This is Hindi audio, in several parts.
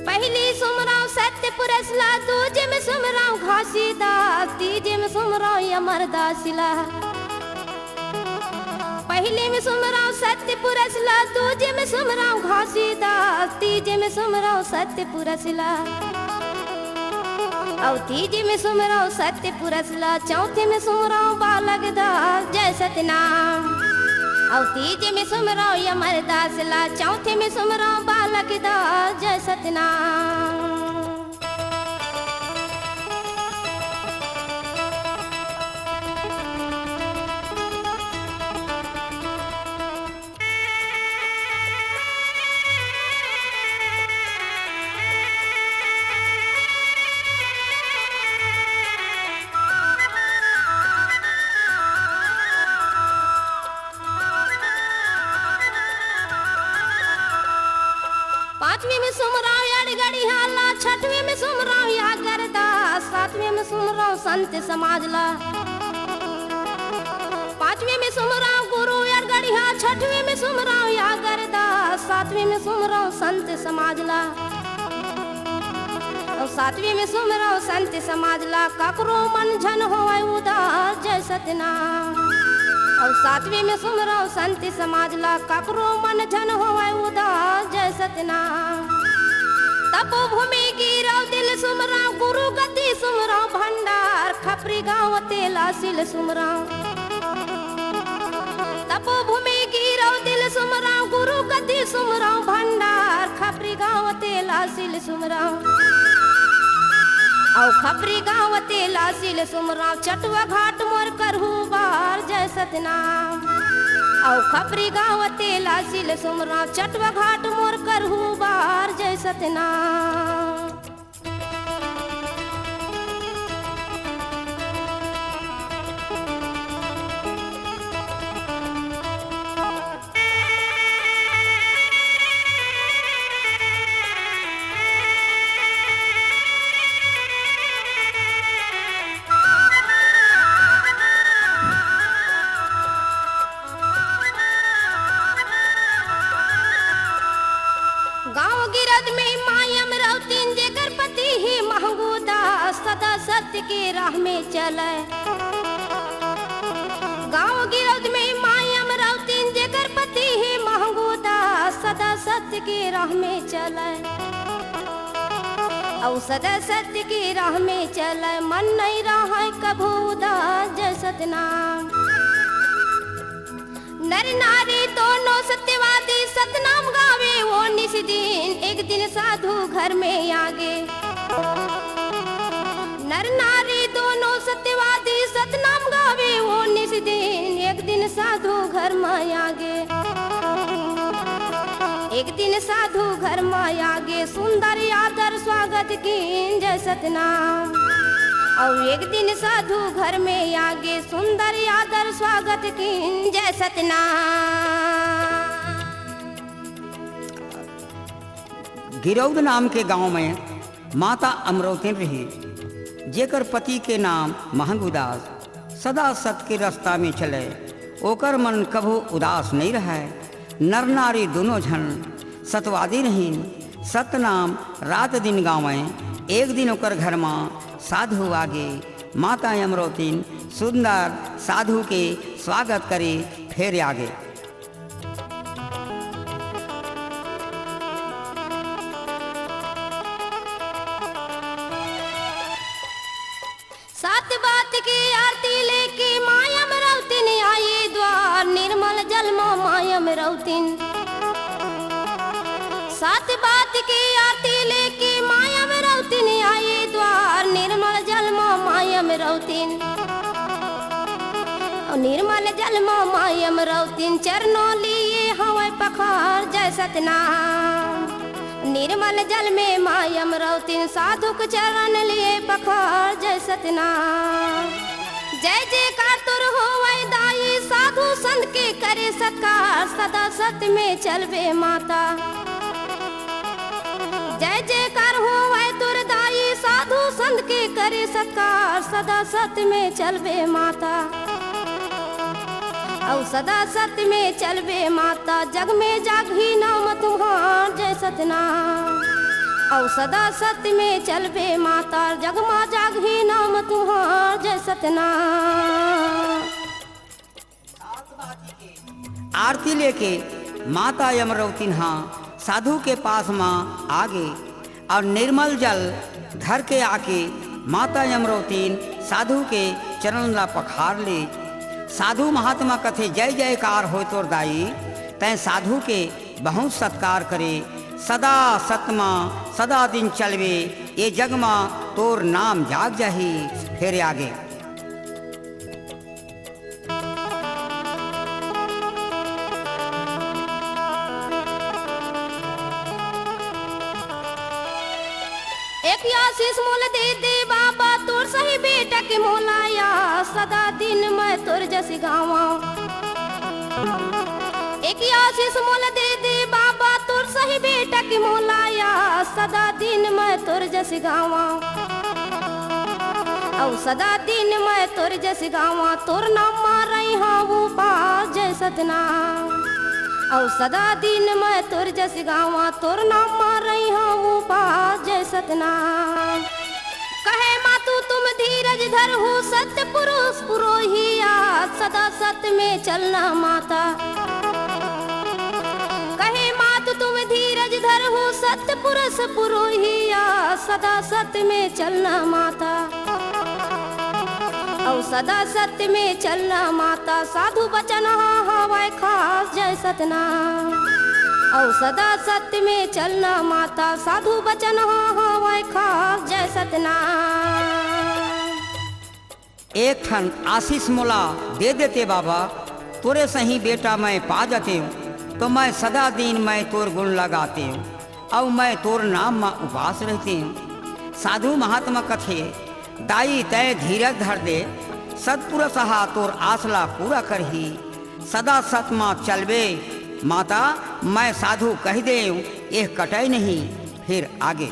पहली सुमराव सत्य पुरसला, दूजे में सुमराव घासीदास, तीजे में सुमराव अमरदासिला। पहले में सुमराव सत्य पुरसला, दूजे में सुमराव घासीदास, तीजे में सुमराव सत्य पुरसला। और तीजे में सुमराव सत्य पुरसला, चौथे में सुमराव बालक दास जय सतनाम। और तीजे में सुमराव अमरदासला, चौथे में सुमराव बालक दास जय सतनाम। पांचवें में सुमराव अड़गड़ी हाला, छठवें में सुमराव यागरदास, सातवें में सुमराव संत समाजला। पांचवें में सुमराव गुरु अड़गड़ी हाला, छठवें में सुमराव यागरदास, सातवें में सुमराव संत समाजला। और सातवें में सुमराव संत समाजला, ककरो मन झन होए उदास जय सतनाम। और सातवें में सुमराव संत समाजला, ककरो मन झन होए उदास जय सतनाम। तपोभूमि गिरव दिल सुमराव, गुरु गति सुमराव भंडार, खपरी गाँव तेला सिल सुमराव। तपोभूमि गिरव दिल सुमराव, गुरु गति सुमराव भंडार, खपरी गाँव तेला सिल सुमराव। और खपरी गाँव तेला सिल सुमराव, चटवा घाट मोर करहु बार जय सतनाम। और खपरी गाँव तेला सिल सुमराव, चटवा घाट मोर करहु बार जय सतनाम। गाँव गिरद में मायम रौतीन, जेकर पति ही महंगू दास, सदा सत्य के राह में चले। गाँव गिरद में मायम रौतीन, जेकर पति ही महंगू दास, सदा सत्य के राह में चले। और सदा सत्य की राह में चले, मन नहीं रहा कभू उदास जय सतनाम। नर नारी दोनों सत्यवादी, सतनाम गावे वो निस दिन, एक दिन साधु घर में आगे। नर नारी दोनों सत्यवादी, सतनाम गावे वो निस दिन, एक दिन साधु घर में आगे। एक दिन साधु घर में आगे, सुंदर आदर स्वागत की जय सतनाम। और एक दिन साधु घर में आगे, सुंदर आदर स्वागत की जय सतनाम। गिरौद नाम के गांव में माता अमरौतीन रही, जेकर पति के नाम महंगुदास, सदा सत्य के रास्ता में चले, ओकर मन कभू उदास नहीं रहे। नर नारी दोनों झन सतवादी नहीं, सतनाम रात दिन गावे, एक दिन ओकर घर में साधु आगे। माता अमरौतीन सुंदर साधु के स्वागत करे फिर आगे। सात बात की आरती लेके माया अमरौतीन आई द्वार, निर्मल जल माया अमरौतीन। सात बात की आरती लेके माया अमरौतीन आई द्वार, निर्मल जल माया अमरौतीन। निर्मल जल माया अमरौतीन, चरणों लिए हवा पखार जय सतनाम। निर्मल जल में माया अमरौतीन, साधु के चरण लिए पखार जय सतनाम। जय जयकार तुर होवै दाई, साधु संत के करे सत्कार, सदा सत्य में चलबे माता। जय जयकार होवै तुर दाई, साधु संत के करे सत्कार, सदा सत्य में चलबे माता। और सदा सत्य में चलबे माता, जग में जागी नाम तुम्हार जय सतनाम। औ सदा सत्य में चलबे माता जगमा जागही नाम तुहार जय सतनाम। आरती लेके माता अमरवती साधु के पास माँ आगे और निर्मल जल धर के आके माता अमरवती साधु के चरण ला पखार ले। साधु महात्मा कथे जय जयकार हो तोर दाई तय साधु के बहुत सत्कार करे। सदा सतमा सदा दिन चलवे ये जगमा तोर नाम जाग जाही। फिर आगे एक आशीष मोल दे दे बाबा तोर सही बेटा के मोलाया सदा दिन मैं तोर जैसी गावा। एक आशीष मोल दे दे बाबा तोर सही बेटा के मोलाया सदा दिन मैं तोर जैसी गावा। औ सदा दिन मैं तोर जैसी गावा तोर नाम मारई हाँ वो पास जय सतनाम। औ सदा दिन मैं तोर जस गावा तोर नाम मारई हाँ वो पास जय सतनाम। कहे मातु तुम धीरज धर हो सत्य पुरुष पुरोहिया सदा सत्य में चलना माता। कहे मातु तुम धीरज धर हो सत्य पुरुष पुरोहिया सदा सत्य में चलना माता। औ सदा सत्य में चलना माता साधु बचन हवाए खास जय सतनाम। औ सदा सत्य में चलना माता साधु बचन हवाए खास जय सतनाम। एक ठन आशीष मोला दे देते बाबा तोरे सही बेटा मैं पा जाते हूँ तो मैं सदा दिन मैं तोर गुण लगाते हूँ और मैं तोर नाम में उपास रहती हूँ। साधु महात्मा कथे दाई तय धीरज धर दे सतपुरुष तोर आसला पूरा करही। सदा सतमा चलबे माता मैं साधु कह दे ये कटै नहीं। फिर आगे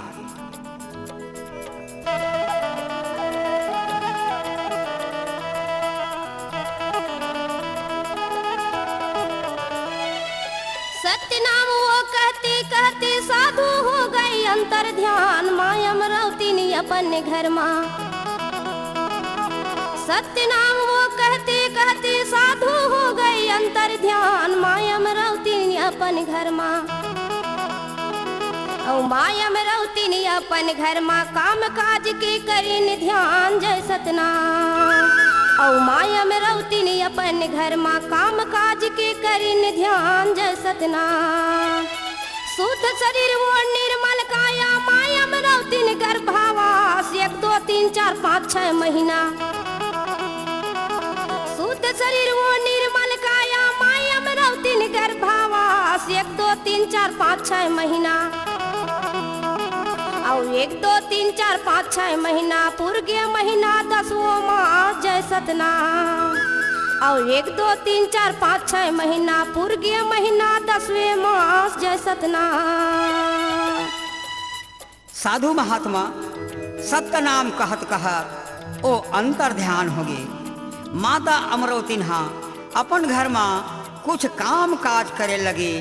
सत्य नाम वो कहते कहते साधु हो गई अंतर ध्यान माय अमरवती ने अपन घर माँ। सत्य नाम वो कहते कहते साधु हो गई अंतर ध्यान माय अमरवती ने अपन घर माँ। औ माय अमरवती ने अपन घर माँ काम काज के करीन ध्यान जय सतनाम। औ माय अमरवती ने अपन घर माँ काम काज के करीन ध्यान जय सतनाम। शुद्ध शरीर वो निर्मल काया माय अमरवती ने गर्भावास 1 2 3 4 5 6 महीना। शुद्ध शरीर वो निर्मल काया माय अमरवती ने गर्भावास 1 2 3 4 5 6 महीना। और 1 2 3 4 5 6 महीना पूर्गे महीना 10वां मास जय सतनाम। और 1 2 3 4 5 6 महीना पूर्गे महीना 10वें मास जय सतनाम। साधु महात्मा सत्य नाम कहत कहत ओ अंतर ध्यान हो गए। माता अमरवती अपन घर में कुछ काम काज करे लगे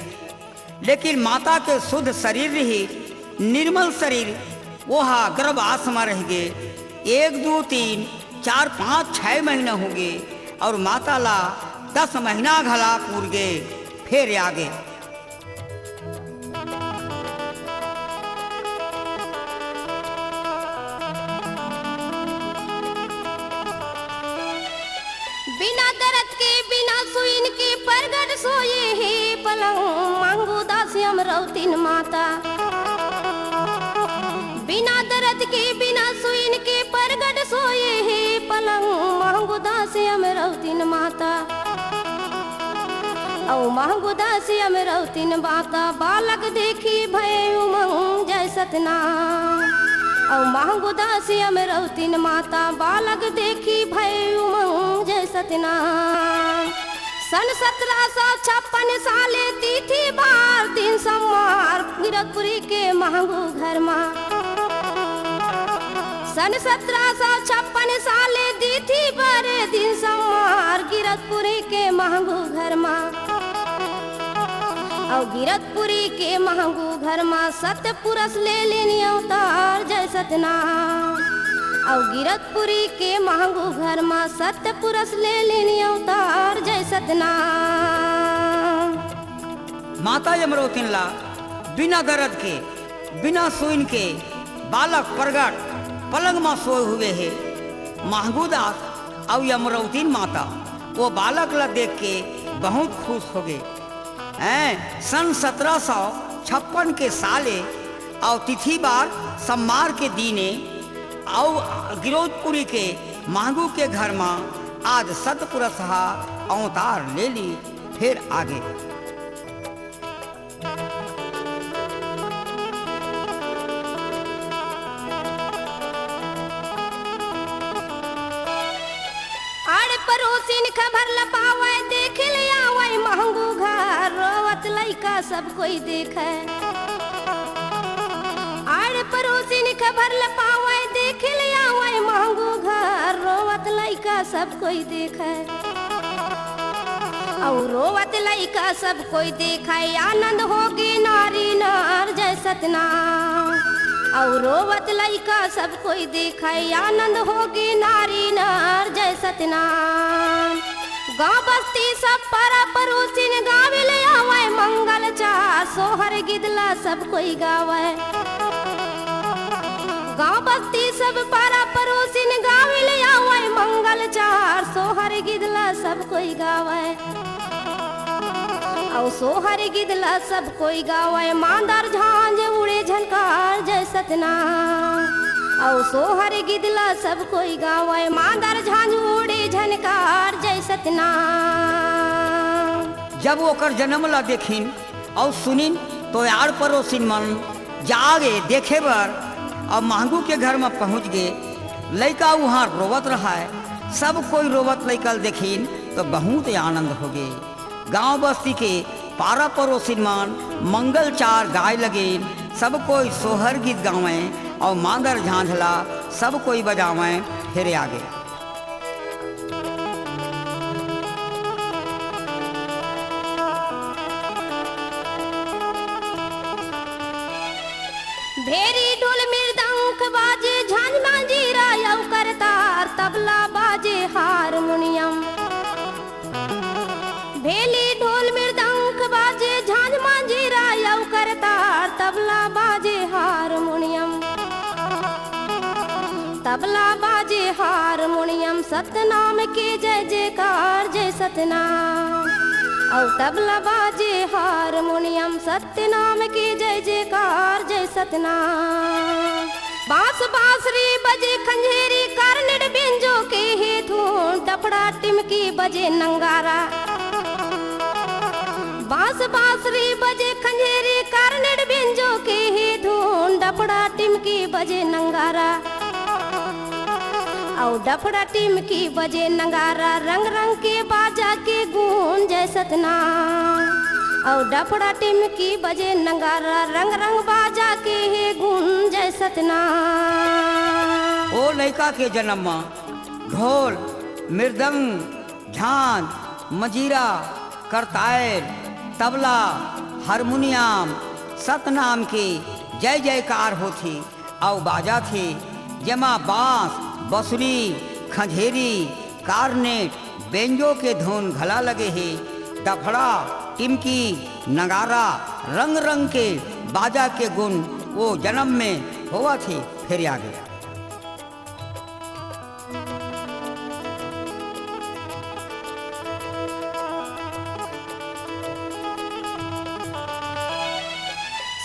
लेकिन माता के शुद्ध शरीर ही निर्मल शरीर वहा गर्भास में रह गए। 1 2 3 4 5 6 महीना हो गए और माता ला 10 महीना घला पूर गए। फिर आगे बिना दर्द के बिना सुईन के परगट सोए हे पलंग मांगू दासी अमरवती माता। बिना दर्द के बिना सुईन के परगट सोए हे पलंग मांगू दासी अमरवती माता। औ मांगू दासी अमरवती माता बालक देखी भय उमंग जय सतनाम। औ मांगू दासी अमरवती माता बालक देखी भय उमंग जय सतनाम। सन 1756 साले तिथि बार दिन सोमवार गिरकपुरी के मांगू घर माँ। सन 1756 साले तिथि बार दिन सोमवार गिरकपुरी के मांगू घर माँ। और गिरतपुरी के महंगू घर में सत्य पुरुष ले लेनी अवतार जय सतनाम। और गिरतपुरी के महंगू घर में सत्य पुरुष ले लेनी अवतार जय सतनाम। माता यमरोतिन ला बिना दर्द के बिना सुइन के बालक प्रगट पलंग में सोए हुए है। महंगूदास और यमरोतिन माता वो बालक ला देख के बहुत खुश हो गए। सन 1756 के साले और तिथि बार सम्मार के दीने और गिरौदपुरी के महंगू के घर में आज सतपुरुष अवतार ले ली। फिर आगे आड़ पड़ोसिन खबर लपावे देख लिया वही महंगू घर रोवत लइका सब कोई देखे। आड़ पड़ोसिन खबर लपावे देख लिया वही महंगू घर रोवत लइका सब कोई देखे। और रोवत लइका सब कोई देखे आनंद होगी नारी नार जय सतनाम। और रोवत लइका सब कोई देखे आनंद होगी नारी नार जय सतनाम। गाँव बस्ती सब पारा पड़ोसिन गावे ले आवे मंगल चार सोहर गिदला सब कोई गावे। गाँव बस्ती सब पारा पड़ोसिन गावे ले आवे मंगल चार सोहर गिदला सब कोई गावे। और सोहर गिदला सब कोई गावे मांदर झांझ उड़े झनकार जय सतनाम। और सोहर गिदला सब कोई गावे मांदर झांझ उड़े झनकार जय सतनाम। जब ओकर जन्म ला देखिन और सुनिन तो यार पड़ोसिन मन जागे देखे बर और महंगू के घर में पहुंच गए। लड़का वहाँ रोवत रहा है। सब कोई रोवत लड़का देखिन तो बहुत आनंद हो गए। गांव बस्ती के पारा पड़ोसिन मान मंगल चार गाय लगे। सब कोई सोहर गीत गावे और मांदर झांझला सब कोई बजावे। फिर आगे भेरी ढोल मृदंग बाजे झांझ मांजीरा यौ करतार तबला बाजे हारमोनियम। भेली ढोल मृदंग बाजे झांझ मांजीरा यौ करतार तबला बाजे हारमोनियम। तबला बाजे हारमोनियम सतनाम के जय जयकार जय सतनाम। और तबला बाजे हारमोनियम सत्य नाम के जय जयकार जय सतनाम। बांस बांसुरी बजे खंजेरी कार्नेट बेंजो के हे धून टपड़ा टिमकी बजे नंगारा। बांस बांसुरी बजे खंजेरी कार्नेट बेंजो के हे धून डपड़ा टिमकी बजे नंगारा। और डफड़ा टिमकी बजे नगारा रंग रंग के बाजा के गूंज जय सतनाम। और डफड़ा टिमकी बजे नगारा रंग रंग बाजा के हे गूंज जय सतनाम। ओ लड़का के जन्म में ढोल मृदंग झांझ मजीरा करताल तबला हारमोनियम सतनाम के जय जयकार होती। और बाजा थे जमा बांस बसुरी खंझेरी कार्नेट बेंजो के धुन घला लगे है। डफड़ा टिमकी नगारा रंग रंग के बाजा के गुण वो जन्म में हुआ थे। फिर आगे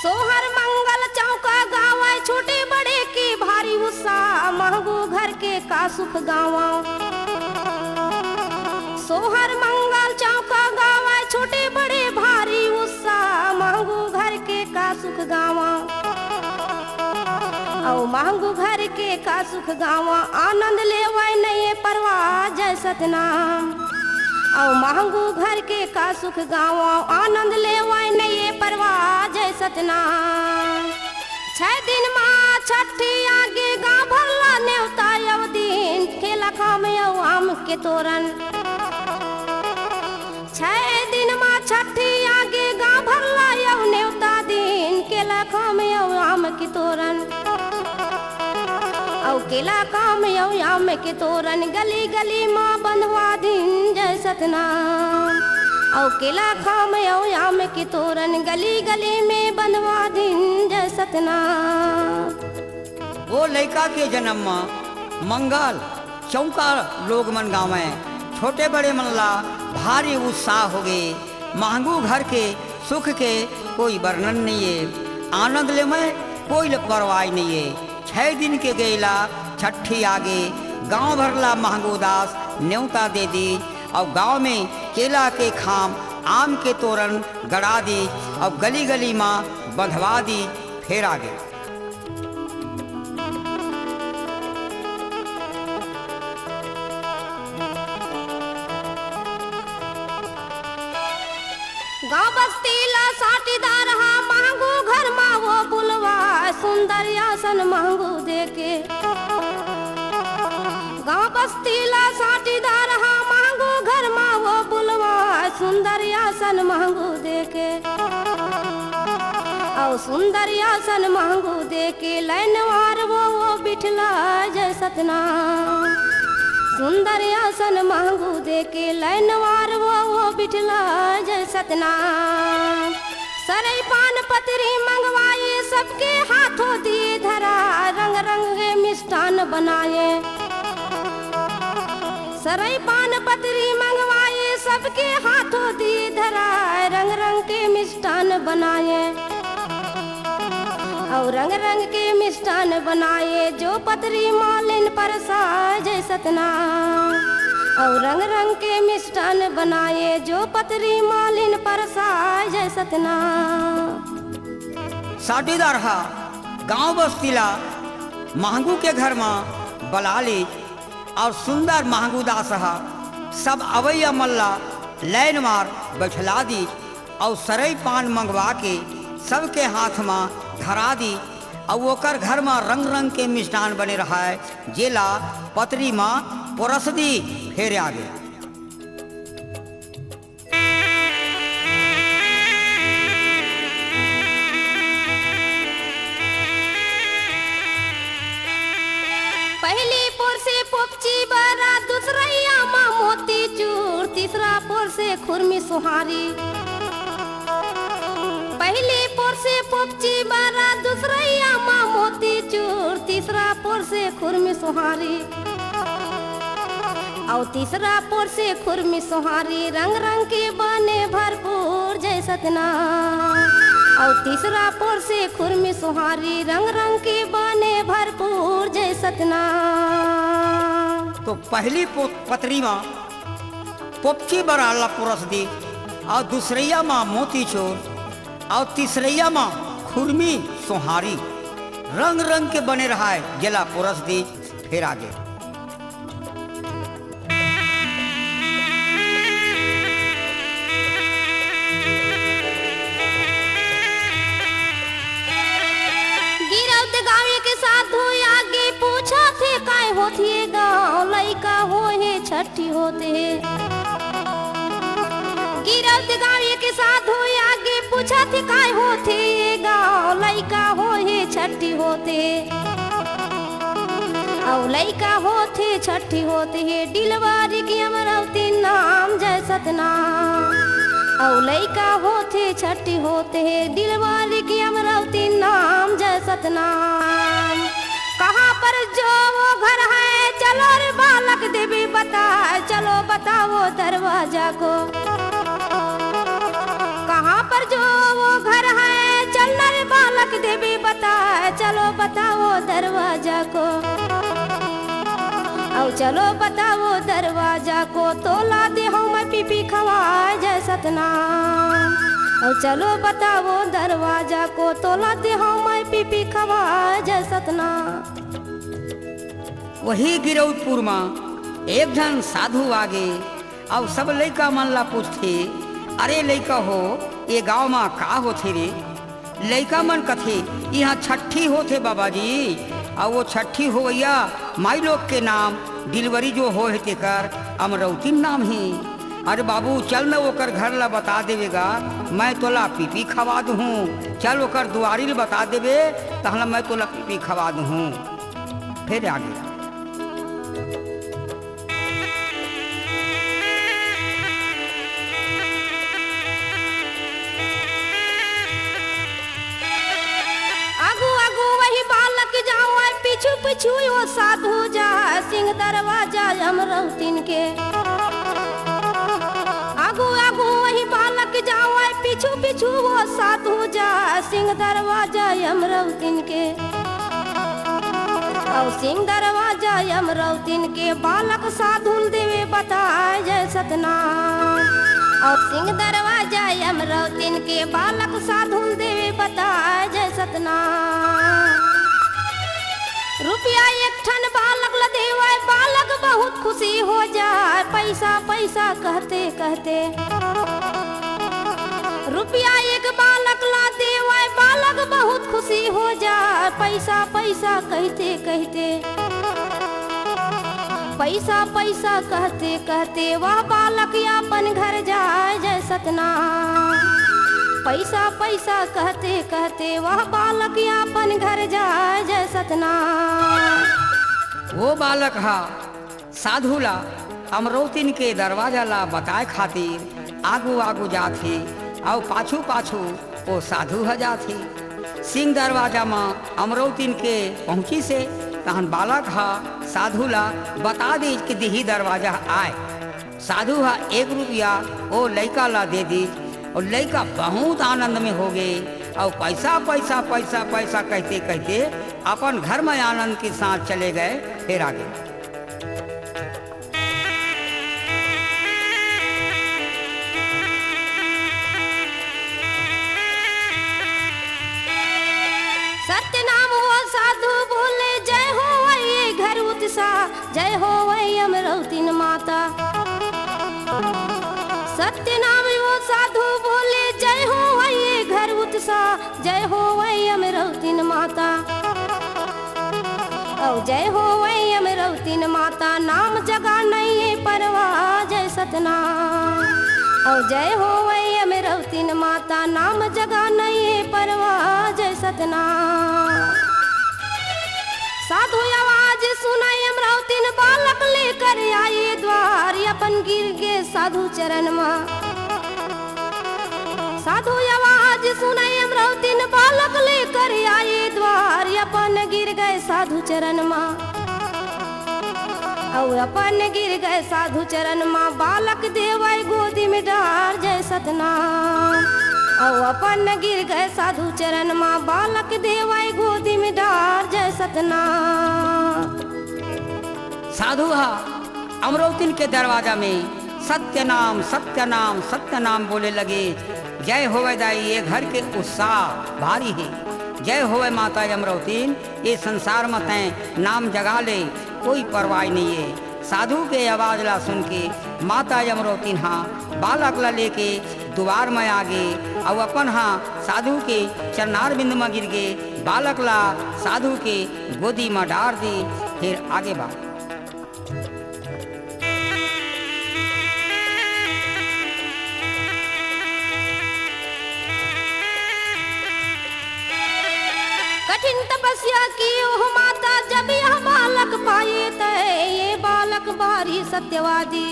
सोहर मंगल चौका गावा छोटे बड़े की भारी उत्साह महंगू घर के का सुख गावा। सोहर मंगल चौका गावा छोटे बड़े भारी उत्साह महंगू घर के का सुख गावा। और महंगू घर के का सुख गावा आनंद लेवा नहीं परवाह जय सतनाम। और महंगू घर के का सुख गावा आनंद लेवा नहीं परवाह जय सतनाम। 6 दिन माँ छठी आगे गाँव भरला नेवता यव दिन खेला खाम यव आम के तोरण। 6 दिन माँ छठी आगे गाँव भरला के तोरन औ केला काम यौ आम के तोरन गली गली माँ बंधवा दिन जय सतनाम औ केला खाम यौ आम के तोरन गली गली में बंधवा दिन जय सतनाम। वो लड़का के जन्म में मंगल चौका लोग मन गावे, छोटे बड़े मनला भारी उत्साह हो गए। महंगू घर के सुख के कोई वर्णन नहीं है, आनंद ले में कोई परवाह नहीं है। 6 दिन के गेला छठी आगे गांव भरला महंगू दास न्योता दे दी और गांव में केला के खाम आम के तोरण गड़ा दी और गली गली माँ बंधवा दी। फिर आगे गाँव बस्ती ला साटीदार हा महंगू घर मा वो बुलवा सुंदर आसन महंगू देके। गाँव बस्ती ला साटीदार हा महंगू घर मा वो बुलवा सुंदर आसन महंगू देके औ सुंदर आसन महंगू देके लैनवार वो बिठला जय सतनाम। सुंदर आसन महंगू देके लैनवार वो बिठला जय सतनाम। सरई पान पतरी मंगवाए सबके हाथों दिए धरा रंग रंग के मिष्ठान बनाए। सरई पान पतरी मंगवाए सबके हाथों दिए धरा रंग रंग के मिष्ठान बनाए और रंग रंग के मिष्ठान बनाए जो पतरी मालिन परसाए जय सतनाम। और रंग रंग के मिष्ठान बनाए जो पतरी मालिन परसाए जय सतनाम। साटीदार हा गांव बस्तीला महंगू के घर में बलाली और सुंदर महंगू दास हा सब अवैया मल्ला लैन मार बैठला दी और सरई पान मंगवा के सबके हाथ में धरा दी और ओकर घर में रंग रंग के मिष्ठान बने रहा है जेला पतरी माँ परस दी। फिर आगे पहली पोर से पोपची बरा दूसरा माँ मोती चूर तीसरा पोर से खुरमी सुहारी। पहली पोर से पोपची बरा दूसरा माँ मोती चूर तीसरा पोर से खुरमी सुहारी और तीसरा पोर से खुरमी सुहारी रंग रंग के बने भरपूर जय सतनाम। और तीसरा पोर से खुरमी सुहारी रंग रंग के बने भरपूर जय सतनाम। तो पहली पतरी माँ पोपची बराला पुरस दी और दूसरैया माँ मोती चोर और तीसरैया माँ खुरमी सोहारी रंग रंग के बने रहा है जला पुरस दी। फिर आगे गिरौद गाँव के साधु आगे पूछा थे काय होती गाँव लइका हो हे छठी होते। गिरौद गाँव के साधु आगे पूछा थे काय होते गाँव लइका हो हे छठी होते। औ लइका होते छठी होते है डिलवारी की अमरावती नाम जय सतनाम। औ लइका होते छठी होते है डिलवारी की अमरावती नाम जय सतनाम। कहाँ पर जो वो घर है चलो रे बालक देवी बताए चलो बताओ दरवाजा को। कहाँ पर जो वो घर है चल रे बालक देवी बताए चलो बताओ दरवाजा को। औ चलो बताओ दरवाजा को तोला दे हम पीपी खवाए जय सतनाम। और चलो बताओ दरवाजा को तोला दे हम पीपी खवाए जय सतनाम। वही गिरौदपुर में एक जन साधु आगे और सब लड़का मन ला पूछते अरे लड़का हो ये गांव में का होथे रे। लड़का मन कथे यहाँ छठी होथे बाबा जी और वो छठी होइया माई लोग के नाम डिलवरी जो हो तेकर अमरौती नाम ही। अरे बाबू चल मैं ओकर घर ला बता देवेगा, मैं तोला पीपी खवा दूँ। चल ओकर दुआरी ला बता देवे तहला मैं तोला पीपी खवा दूँ। फिर आगे आगू आगू वही बालक जाओ, पीछू पीछू वो साधु जा, सिंह दरवाजा अमरौतीन के। आगू आगू वही बालक जाओ, पीछू पीछू वो साधु जा, सिंह दरवाजा अमरौतीन के। और सिंह दरवाजा अमरौतीन के बालक साधु देवे बताए जय सतनाम। और सिंह दरवाजा अमरौतीन के बालक साधु देवे बताए जय सतनाम। रुपया एक ठन बालक ला देवाय, बालक बहुत खुशी हो जाए, पैसा पैसा कहते कहते। रुपया एक बालक ला देवाय, बालक बहुत खुशी हो जाए, पैसा पैसा कहते कहते। पैसा पैसा कहते कहते वह बालक अपन घर जाए जय सतनाम। पैसा पैसा कहते कहते वह बालक अपन घर जाए जय सतनाम। वो बालक हा साधु ला अमरौतीन के दरवाजा ला बताए खातिर आगू आगू जाथे, और पाछू पाछू वो साधु ह जाथे। सिंह दरवाजा में अमरौतीन के पहुँची से तहन बालक हा साधु ला बता दी कि दिही दरवाजा आए। साधु हा 1 रुपया वो लड़का ला दे दी, और लड़का बहुत आनंद में हो गए, और पैसा पैसा पैसा पैसा कहते कहते अपन घर में आनंद के साथ चले गए। फिर आगे सत्य नाम वो साधु बोले, जय हो वही घर उत्साह, जय हो वही अमरौतीन माता। सत्य नाम वो साधु बोले, जय हो वही घर उत्साह, जय हो वही अमरौतीन माता। और जय हो वही अमरौतीन माता, नाम जगा नहीं है परवाह जय सतनाम। और जय हो वही अमरौतीन माता, नाम जगा नहीं है परवाह जय सतनाम। साधु आवाज सुनाई अमरौतीन, बालक लेकर आए द्वार, अपन गिर गए साधु चरण में। साधु आवाज सुनाई अमरौतीन, बालक लेकर आए द्वार, अपन गिर गए साधु चरण में। और अपन गिर गए साधु चरण में, बालक देवाय गोदी में डार जय सतनाम। और अपन गिर गए साधु चरण में, बालक देवाय गोदी में डार जय सतनाम। साधु हा अमरौतीन के दरवाजा में सत्यनाम सत्यनाम सत्यनाम बोले लगे। जय होवे दाई ये घर के उत्साह भारी है, जय होवे माता अमरौतीन ये संसार में तैं नाम जगा ले, कोई परवाह नहीं है। साधु के आवाज ला सुन के माता अमरौतीन हाँ बालक ला लेके द्वार में आगे, और अपन हाँ साधु के चरनार बिंद में गिर गए, बालक ला साधु के गोदी में डार दी। फिर आगे बात कठिन तपस्या की ओह माता, जब यह बालक पाए तय, ये बालक भारी सत्यवादी।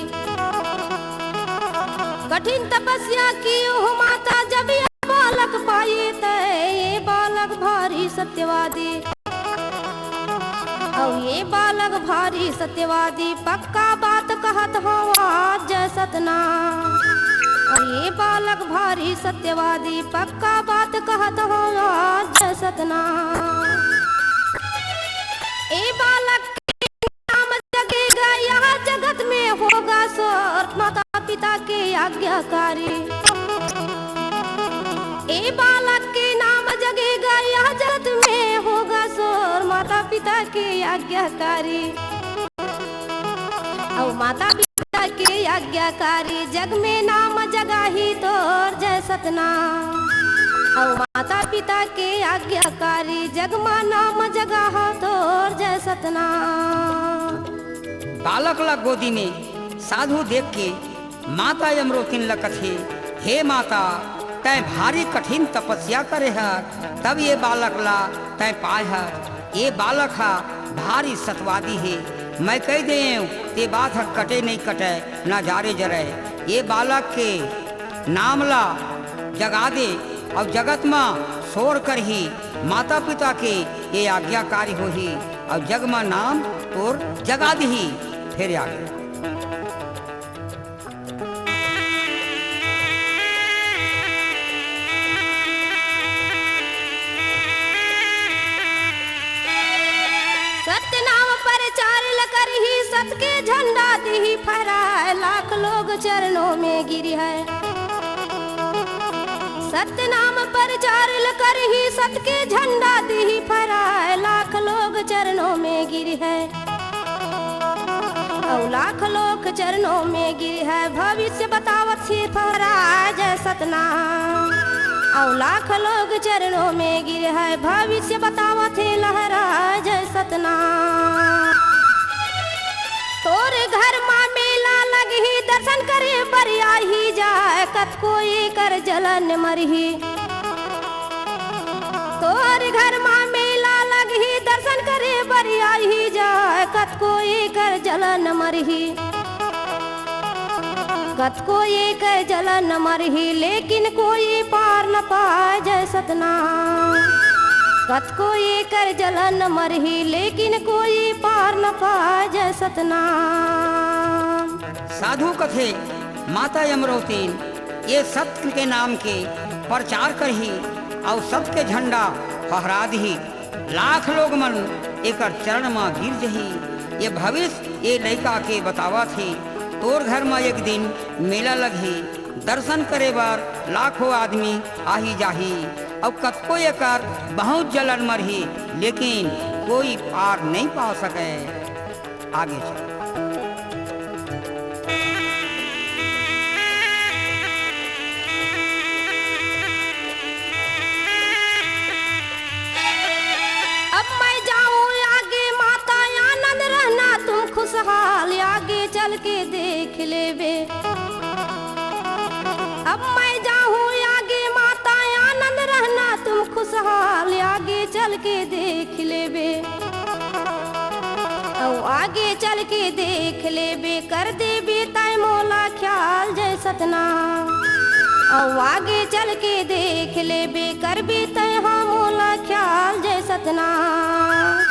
कठिन तपस्या की ओह माता, जब यह बालक पाए तय, ये बालक भारी सत्यवादी। और ये बालक भारी सत्यवादी, पक्का बात कहत हवा जय सतनाम। और ये बालक भारी सत्यवादी, पक्का बात कहत हवा जय सतनाम। ए बालक के नाम जगेगा, यहाँ जगत में होगा स्वर्ग, माता पिता के आज्ञाकारी। ए बालक के नाम जगेगा, यहाँ जगत में होगा स्वर्ग, माता पिता के आज्ञाकारी। और माता पिता के आज्ञाकारी, जग में नाम जगा ही तोर जय सतनाम। और माता पिता के आज्ञाकारी, जग में नाम जगा तोर जय सतनाम। बालक ला गोदी में साधु देख के माता अमरोतिन लकथे, हे माता तय भारी कठिन तपस्या करे है, तब ये बालक ला तय पाए है। ये बालक हा भारी सतवादी है, मैं कह दे ते बात है कटे नहीं कटे ना जारे जरे। ये बालक के नाम ला जगा दे और जगत में शोर कर ही माता पिता के ये आज्ञाकारी हो ही और जग में नाम और जगा दी ही। फिर आगे सत्य नाम प्रचार कर ही सत के झंडा दी फहराए, लाख लोग चरणों में गिरी है। सत्य नाम प्रचार कर ही सत के झंडा दी फहराए, लाख लोग चरणों में गिरी है। और लाख लोग चरणों में गिरी है, भविष्य बतावत ही फहराए जय सतनाम। और लाख लोग चरणों में गिरे है, भविष्य बतावत है लहरा जय सतनाम। तोरे घर माँ मेला लगी दर्शन करे बरिया ही जाए, कत कोई कर जलन मरही। तोरे घर माँ मेला लगी दर्शन करे बरिया ही जाए, कत कोई कर जलन मरही। कत कोई कर जलन मरही, लेकिन कोई पार न पाए जय सतनाम। कत कोई कर जलन मरही, लेकिन कोई पार न पाए जय सतनाम। साधु कथे माता अमरोतिन ये सत्य के नाम के प्रचार कर ही और सत्य के झंडा फहरा दी, लाख लोग मन एक चरण में गिर जही। ये भविष्य ये लड़का के बतावा थे, तोर घर में एक दिन मेला लगी दर्शन करे बार लाखों आदमी आही जाही। और कतको एकर बहुत जलन मरही, लेकिन कोई पार नहीं पा सके। आगे चल खुशहाल आगे चल के देख लेबे। अब मैं जाऊँ आगे माता आनंद रहना तुम खुशहाल आगे चल के देख लेबे। और आगे चल के देख लेबे, कर देबे ताई मोला ख्याल जय सतनाम। और आगे चल के देख लेबे, कर भी तय हाँ मोला ख्याल जय सतनाम।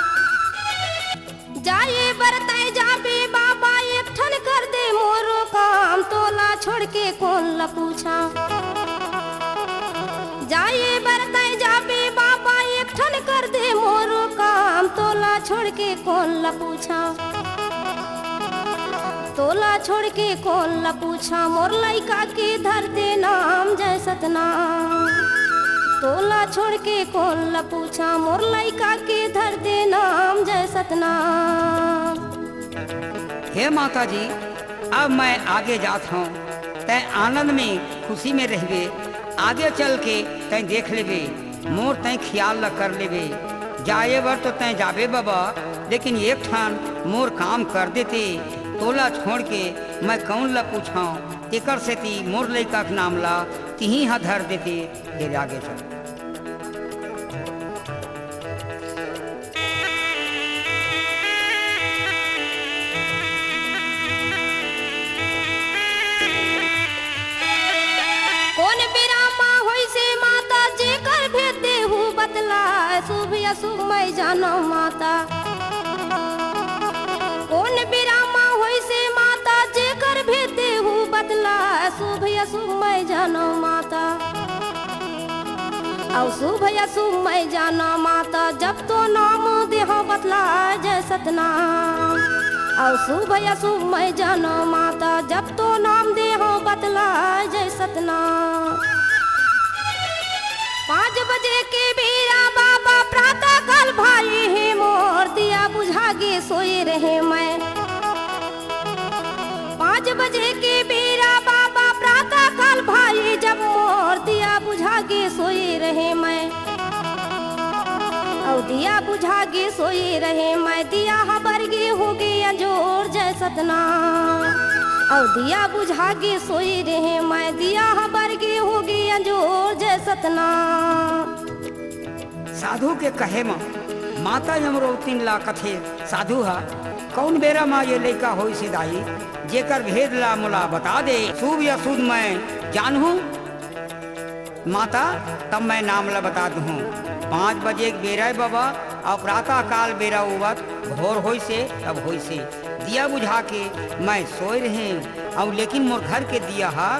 जाए बरताए जाबे बाबा एक ठन कर दे मोरो काम, तोला छोड़ के कौन ला पूछा। जाए बरताए जाबे बाबा एक ठन कर दे मोरो काम, तोला छोड़ के कौन ला पूछा। तोला छोड़ के कौन ला पूछा, मोर लइका के धर दे नाम जय सतनाम। तोला छोड़ के कौन ला पूछा, मोर लइका के धर दे नाम जय सतनाम। हे माता जी अब मैं आगे जात हूँ, तय आनंद में खुशी में रहबे। आगे चल के तय देख लेबे, मोर तय ख्याल न कर लेबे। जाए बर तो तय जाबे बाबा, लेकिन एक ठान मोर काम कर देते। तोला छोड़ के मैं कौन ला पूछाऊँ, एकर से ती मोर लइका के नाम ला तिही हाँ धर देते। फिर आगे चल शुभ अशुभ मैं जानो माता। कौन बिरामा होई से माता, जेकर भेदे हूँ बदला। शुभ अशुभ मैं जानो माता। और शुभ अशुभ मैं जानो माता, जब तो नाम देहो बदला जय सतनाम। और शुभ अशुभ मैं जानो माता, जब तो नाम देहो बदला जय सतनाम। 5 बजे के बेरा बाबा प्रातः काल भाई है मोर, दिया बुझा के सोए रहे मैं। 5 बजे के बेरा बाबा प्रातः काल भाई जब मोर, दिया बुझा के सोए रहे मैं। और दिया बुझा बुझागे सोए रहे मैं दिया बरगे हो गया जोर जय सतनाम। और दिया बुझागे सोए रहे मैं दिया बरगे हो गया जोर जय सतनाम। साधु के कहे माँ माता यमरोतिन ला कथे साधु हा कौन बेरा माँ ये लैका होई सिदाई जेकर भेद ला मुला बता दे शुभ या शुद्ध मैं जानूं। माता तब मैं नाम ला बता दूँ 5 बजे एक बेरा बाबा और प्रातः काल बेरा उवत भोर होई से तब होई से दिया बुझा के मैं सोए रहे और लेकिन मोर घर के दिया हा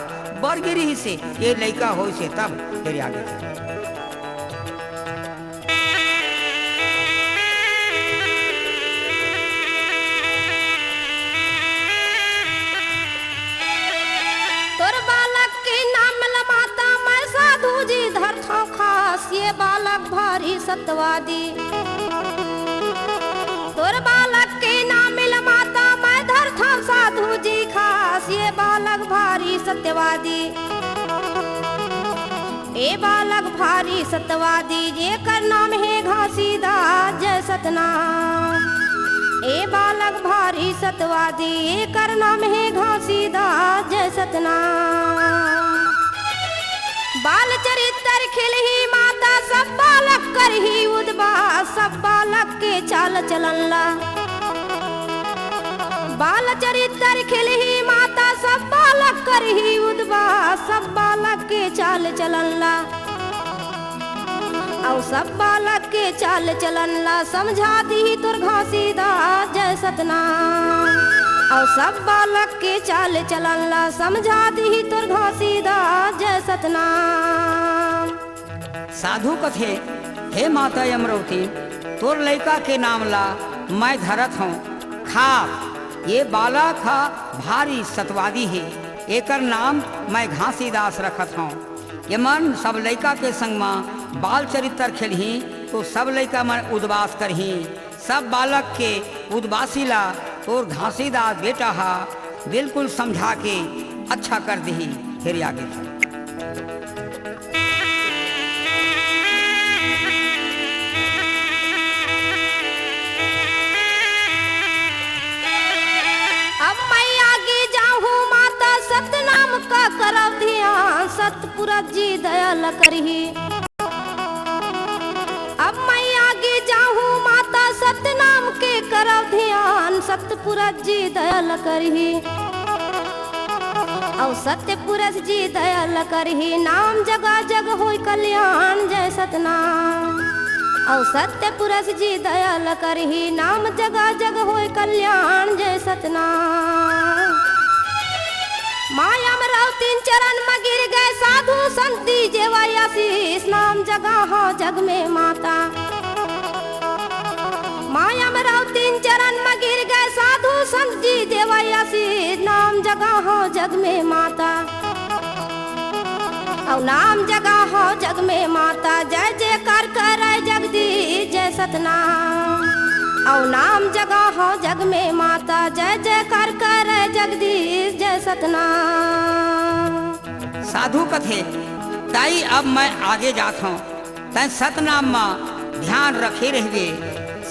बर गिरी से ये लैका होई से तब तेरे आगे चल। ये बालक भारी सत्यवादी तोर बालक के नाम माता मैं धर था साधु जी खास। ये बालक भारी सत्यवादी ए बालक भारी सत्यवादी ये कर नाम है घासीदास जय सतनाम। ए बालक भारी सत्यवादी ये कर नाम है घासीदास जय सतनाम। बाल चरित्र खिलही माता सब बालक करही उद्वास सब बालक के चाल चलनला। बाल चरित्र खिलही माता सब बालक करही उद्वास सब बालक के चाल चलनला। और सब बालक के चाल चलनला समझा दी तुर घासीदास जय सतनाम। और सब बालक के चाल चलनला समझा दी तुर घासीदास जय सतनाम। साधु कथे हे माता यमरोती तोर लैका के नाम ला मैं धरत हूँ खास। ये बालक हा भारी सतवादी है एकर नाम मैं घासीदास रखत हूँ। ये मन सब लैका के संग में बाल चरित्र खेलही तो सब लैका मन उद्वास करही सब बालक के उद्वासी ला और घासीदास बेटा हा बिल्कुल समझा के अच्छा कर दही फिर आगे चल। अब मैं आगे जाऊँ माता सतनाम का करब ध्यान सतपुरा जी दयाल करही। अब मैं आगे जाऊँ माता सतनाम के करब ध्यान सतपुरा जी दयाल करही। और सत्यपुरुष जी दयाल करही नाम जगह जग होय कल्याण जय सतनाम। और सत्यपुरुष जी दयाल करही नाम जगह जग होय कल्याण जय सतनाम। माया में तीन चरण में गिर गए साधु संती जेवै आशीष नाम जगह हो जग में माता। माया में तीन चरण में गिर गए साधु संत जी जेवै आशीष नाम जगह हो जग में माता। और नाम जगह हो जग में माता जय जयकार करे जगदीश जय सतनाम। और नाम जगह हो जग में माता जय जयकार करे जगदीश जय सतनाम। साधु कथे ताई अब मैं आगे जात हूँ तै सतनाम में ध्यान रखे रहिए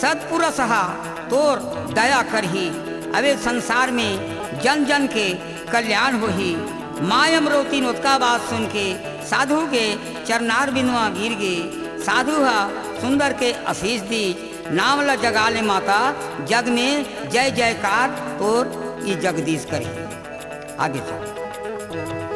सतपुरुष हा तोर दया करही। अबे संसार में जन जन के कल्याण होही। माँ यमरोती नोतका बात सुन के साधु के चरनार बिनुआ गिर गे। साधु हा सुंदर के आशीष दी नाम ला जगाले माता जग में जय जयकार तोर ये जगदीश करी। आगे चल।